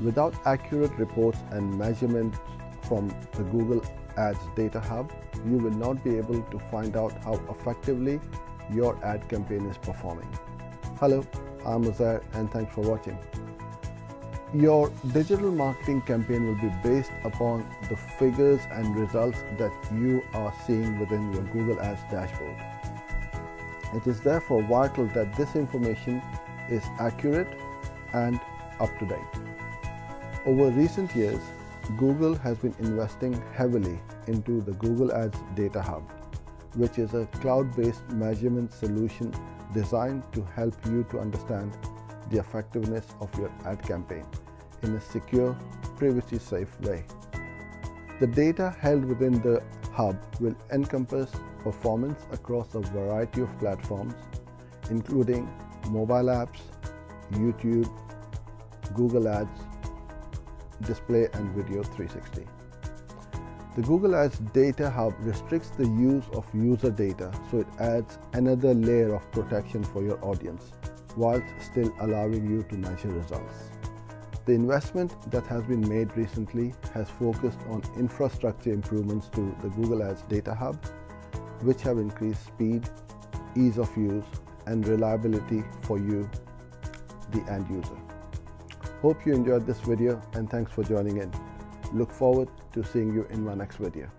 Without accurate reports and measurements from the Google Ads Data Hub, you will not be able to find out how effectively your ad campaign is performing. Hello, I'm Uzair and thanks for watching. Your digital marketing campaign will be based upon the figures and results that you are seeing within your Google Ads dashboard. It is therefore vital that this information is accurate and up to date. Over recent years, Google has been investing heavily into the Google Ads Data Hub, which is a cloud-based measurement solution designed to help you to understand the effectiveness of your ad campaign in a secure, privacy-safe way. The data held within the hub will encompass performance across a variety of platforms, including mobile apps, YouTube, Google Ads, Display and Video 360. The Google Ads Data Hub restricts the use of user data, so it adds another layer of protection for your audience, whilst still allowing you to measure results. The investment that has been made recently has focused on infrastructure improvements to the Google Ads Data Hub, which have increased speed, ease of use, and reliability for you, the end user. Hope you enjoyed this video and thanks for joining in. Look forward to seeing you in my next video.